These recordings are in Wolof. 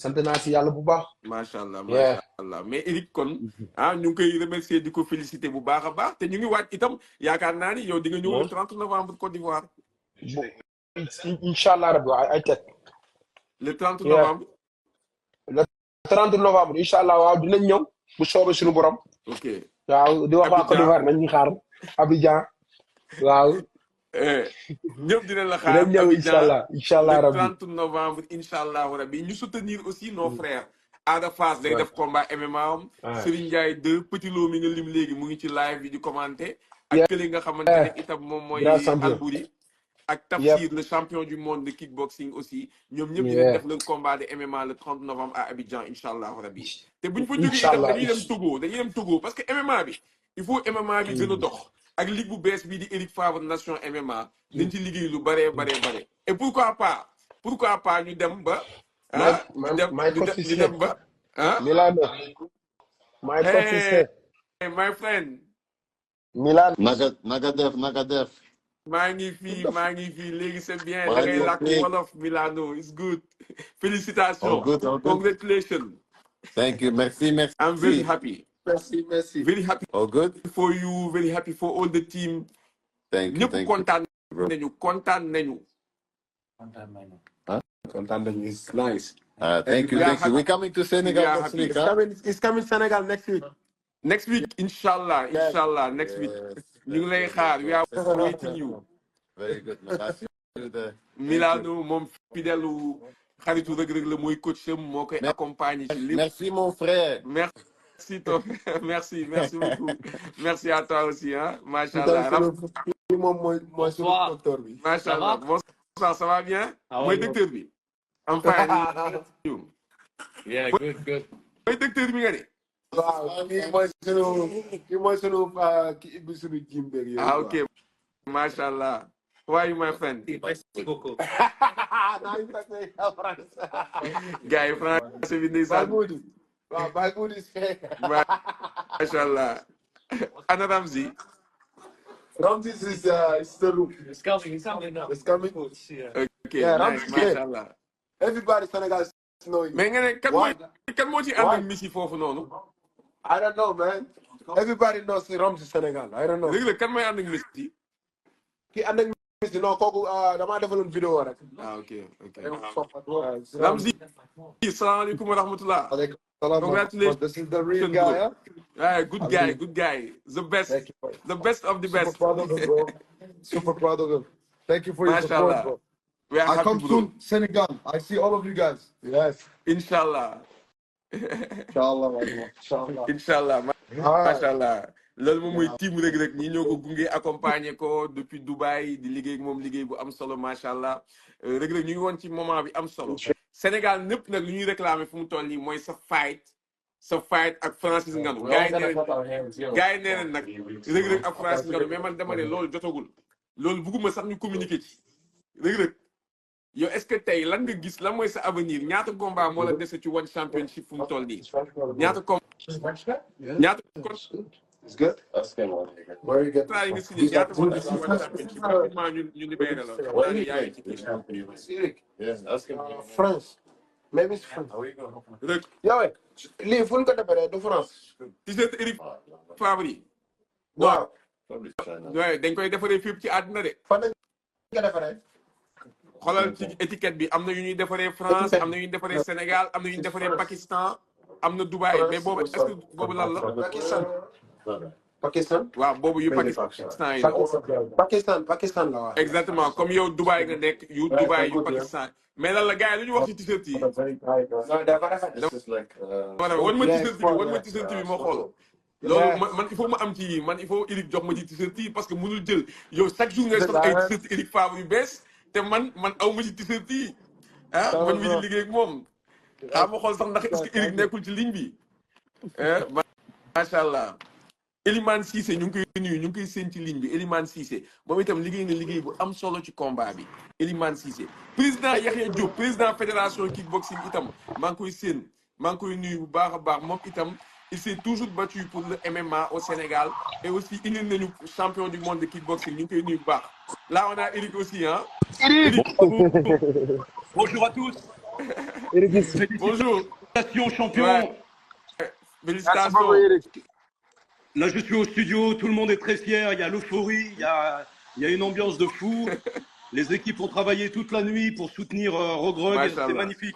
sant naa si yàlla bu baax. macha allah Yeah. macha allah mais Eric kon ñu ngi koy remercier di ko féliciter bu baax a baax te ñu ngi waaj itam yaakaar naa ni yow di nga ñëw le 30 novembre Côte d'Ivoire. incha allah rabbi ay teg. le 30 Yeah. novembre. le 30 novembre incha allah waaw dinañ ñëw bu soobee suñu borom. ok waaw di wax waa Côte d'Ivoire nañ ñu xaar Abidjan waaw. ñëpp dinañ la xaar dinañ ñëw incha allah le rabbi 30 novembre incha allah rabbi ñu soutenir aussi nos frères. Ada Fass day def combat MMA am. Serigne Ndiaye 2 Petit Lo mi nga lim léegi mu ngi ci live bi di commenter. ak kële nga xamante ne itam moom mooy Albouri. ak Tafsir le champion du monde de kickboxing aussi. ñoom ñëpp dinañ def le combat de MMA le 30 novembre à Abidjan incha allah rabbi. te buñ fa jógee itam dañuy dem Togo parce que MMA bi il faut MMA bi gën a dox. ak ligue bu bees bii di Eric Favre nation MMA. dañ ci liggéey lu bare. et pourquoi pas ñu dem ba. ñu dem ba. Milano. Hey, my friend. Milano. naka def. maa ngi fii léegi c'est bien. da ngay làkk wolof Milano it's good. félicitations. All good. Congratulations. Thank you. Merci. I'm very happy. Merci. Very happy. All good. For you, very happy for all the team. Thank you. ñëpp kontaan nañu. Kontaan nañu. It's nice. Thank you. We're coming to Senegal next week. It's coming Senegal next week. Next week, inshallah, next week. ñu ngi lay xaar. We are waiting you. Very good. Milano moom fidèle xaritu Reug Reug la mooy coach am moo koy accompagner ci lépp. Merci mon frère. Merci toi. Merci beaucoup. Merci à toi aussi machallah. moom mooy suñu docteur bi. Machallah. Bonsoir, ça va bien? Mooy docteur bi. I'm fine. Yeah, good. Mooy docteur bi nga de. waaw kii mooy sunu ki ibbi sunu jim beeg yow. Ok. Machallah. How are you, my friend? Merci beaucoup. Gars yi français bi ndeysaan. Baye Moody Machallah. Ana Ramzi. Ramzi is the room. It's coming now. It's coming. Okay, Yeah, nice. Ramzi. Machallah. Everybody Senegal is knowing. Mais nga ne kan moo ci ànd ak Messi foofu noonu? I don't know, man. Everybody knows Ramzi Senegal. I don't know. Léegi la kan mooy ànd ak Messi? Ki ànd ak Messi non kooku damaa defaloon vidéo rek. Ok. Ramzi. Salaamaaleykum wa rahmatullah. Congratulations. This is the real guy. Good guy. The best of the best. Super proud of him. Thank you for your support, bro. We are I happy, come bro. soon, Senegal. I see all of you guys. Yes. Inshallah. Inshallah. Machallah. Loolu moom mooy team Reug Reug ñi ñoo ko gunge accompagner ko depuis Dubaï di liggéey ak moom liggéey bu am solo machallah. Reug Reug ñu ngi woon ci moment bi am solo. Sénégal ñëpp nag lu ñuy réclamer fu mu toll nii mooy sa fight ak Francis Ngannou. Gars yi nee nañ nag Reug Reug ak Francis Ngannou mais man dama ne loolu jotagul. Loolu bëgguma sax ñu communiquer ci. Reug Reug yow est-ce que tey lan nga gis lan mooy sa avenir ñaata combat moo la dese ci One Championship fu mu toll nii ñaata It's good. Very good. yi nga signé ñaata moo dese ci One Championship rapidement ñu libéré la xam naa ne yaa ngi ci France. Maybe it's France. Reug Yow lii fu ñu ko defaree du France. t-shirt Eric Favre yi waaw. dañ koy defaree fépp ci àdduna de Fan lañ ko defaree. xoolal ci étiquette bi am na yu ñuy defaree France am na yu ñuy defaree Sénégal am na yu ñuy defaree Pakistan am na Dubaï mais boobu est-ce que boobu lan la Pakistan. waaw boobu yu Pakistan yi la Pakistan la waaw. exactement comme yow Dubaï nga nekk yu Dubaï yu Pakistan mais lan la gars yi lu ñu wax ci t-shirt yi wan ma t-shirt bi ma xool loolu man il faut ma am ci man il faut Eric jox ma ci t-shirt yi parce que mënul jël yow chaque jour ngay sol ay t-shirt Eric Favre yu bees te man aw ma ci t-shirt yi man mi di liggéey ak moom ma xool sax ndax est-ce que Eric nekkul ci ligne bi macha allah Elimane Cissé ñu ngi koy nuyu ñu ngi koy séen ci ligne bi Elimane Cissé moom itam liggéey na liggéey bu am solo ci combat bi Elimane Cissé président Yaxya Diop président fédération kickboxing itam maa ngi koy séen maa ngi koy nuyu bu baax a baax moom itam il s'est toujours battu pour le MMA au Sénégal et aussi indi nañu champion du monde de kickboxing ñu ngi koy nuyu bu baax là on a Eric aussi Eric bonjour à tous Eric, Bonjour. Félicitations, champion. Ouais, merci beaucoup, félicitations. Eric. Là, je suis au studio, tout le monde est très fier, il y a l'euphorie, il y a une ambiance de fou. Les équipes ont travaillé toute la nuit pour soutenir Rogrog, c'est Machallah. magnifique.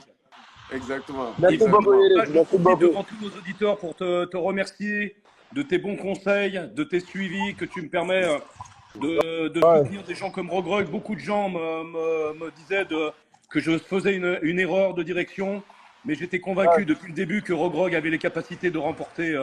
Exactement. Merci beaucoup, Là, Eric. je Merci profite beaucoup. devant tous nos auditeurs pour te remercier de tes bons conseils, de tes suivis que tu me permets de Ouais. soutenir des gens comme Rogrog. Beaucoup de gens me disaient que je faisais une erreur de direction, mais j'étais convaincu Ouais. depuis le début que Rogrog avait les capacités de remporter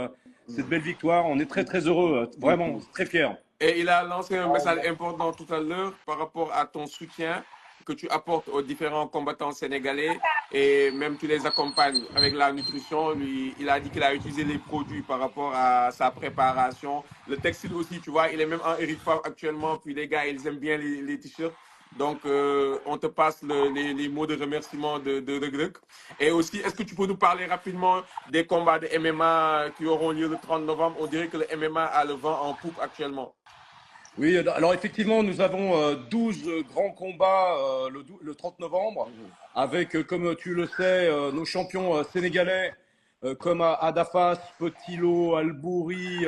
cette belle victoire. On est très très heureux, vraiment très fiers. Et il a lancé un message important tout à l'heure par rapport à ton soutien que tu apportes aux différents combattants sénégalais et même tu les accompagnes avec la nutrition. Lui, il a dit qu'il a utilisé les produits par rapport à sa préparation. Le textile aussi, tu vois, il est même en Eric Favre actuellement. Puis les gars, ils aiment bien les t-shirts. Donc, on te passe les mots de remerciement de Greg. Et aussi, est-ce que tu peux nous parler rapidement des combats de MMA qui auront lieu le 30 novembre? On dirait que le MMA a le vent en poupe actuellement. Oui, alors effectivement, nous avons 12 grands combats le 30 novembre, avec, comme tu le sais, nos champions sénégalais comme Adafas, Petilo, Albouri.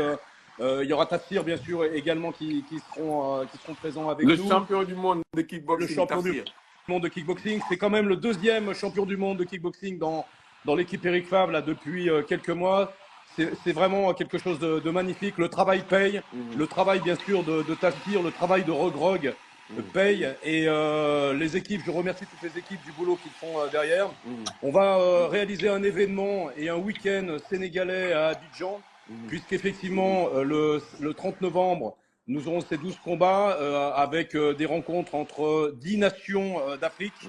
Il y aura Tafsir, bien sûr, également qui seront présents avec Le nous. champion du monde de kickboxing, Le champion Tafsir. du monde de kickboxing, c'est quand même le deuxième champion du monde de kickboxing dans l'équipe Eric Favre là, depuis quelques mois. C'est vraiment quelque chose de magnifique. Le travail paye. Le travail, bien sûr, de Tafsir, le travail de Rogrog paye. Et les équipes, je remercie toutes les équipes du boulot qu'ils font derrière. On va réaliser un événement et un week-end sénégalais à Abidjan, puisqu'effectivement, le 30 novembre, nous aurons ces 12 combats avec des rencontres entre 10 nations d'Afrique.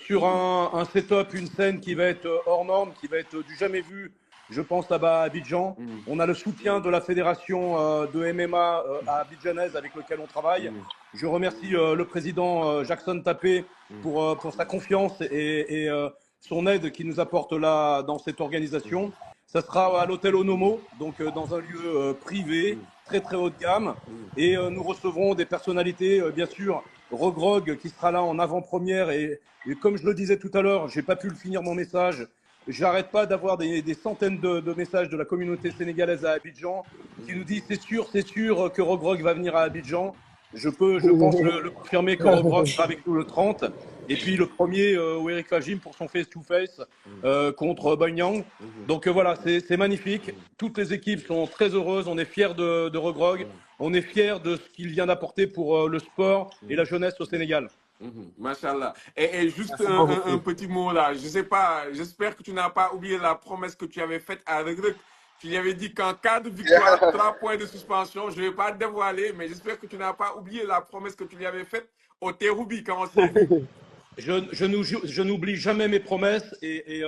Sur un setup, une scène qui va être hors norme, qui va être du jamais vu, je pense là-bas à Abidjan. On a le soutien de la fédération de MMA à Abidjanaise avec lequel on travaille. Je remercie le président Jackson Tapé pour sa confiance et son aide qu'il nous apporte là dans cette organisation. Ça sera à l'hôtel Onomo, donc dans un lieu privé, très très haut de gamme. Et nous recevrons des personnalités, bien sûr, Rogrog qui sera là en avant-première. Et comme je le disais tout à l'heure, j'ai pas pu le finir mon message. J'arrête pas d'avoir des centaines de messages de la communauté sénégalaise à Abidjan qui nous disent c'est sûr que Rogrog va venir à Abidjan. Je pense le confirmer que Rogrog sera avec nous le 30. Et puis le premier au Eric Fajim pour son face-to-face contre Banyang. Donc voilà, c'est magnifique. Toutes les équipes sont très heureuses. On est fiers de Rogrog. On est fiers de ce qu'il vient d'apporter pour le sport et la jeunesse au Sénégal. Machallah. Et juste un petit mot là. Je sais pas, j'espère que tu n'as pas oublié la promesse que tu avais faite à Regreg. Tu lui avais dit qu'en cas de victoire, 3 points de suspension. Je ne vais pas te dévoiler, mais j'espère que tu n'as pas oublié la promesse que tu lui avais faite au Terroubi quand on s'est vu. Je n'oublie jamais mes promesses et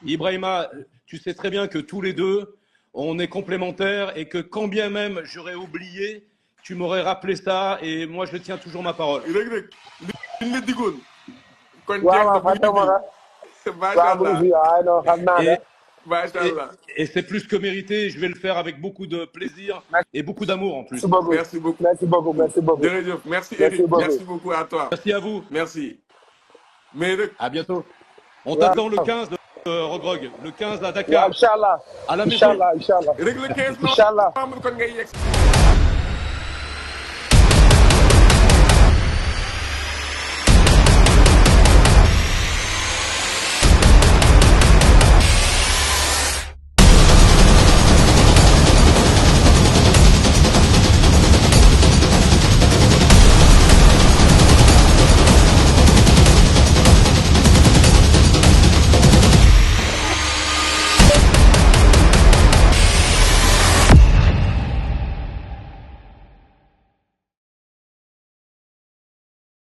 Ibrahima, tu sais très bien que tous les deux, on est complémentaires et que quand bien même j'aurais oublié, tu m'aurais rappelé ça et moi je tiens toujours ma parole. Une la digoon. Kon waaw waaw Machallah. Et c'est plus que mérité. Je vais le faire avec beaucoup de plaisir et beaucoup d'amour en plus. Merci beaucoup. Merci beaucoup. Merci beaucoup. Merci Eric. Merci beaucoup à toi. Merci à vous. Merci. Mais à bientôt. On t'attend le 15 de Rogrog, le 15 à Dakar. Inch'Allah. À la maison. Inch'Allah. Eric le 15 Inch'Allah. novembre kon ngay yegg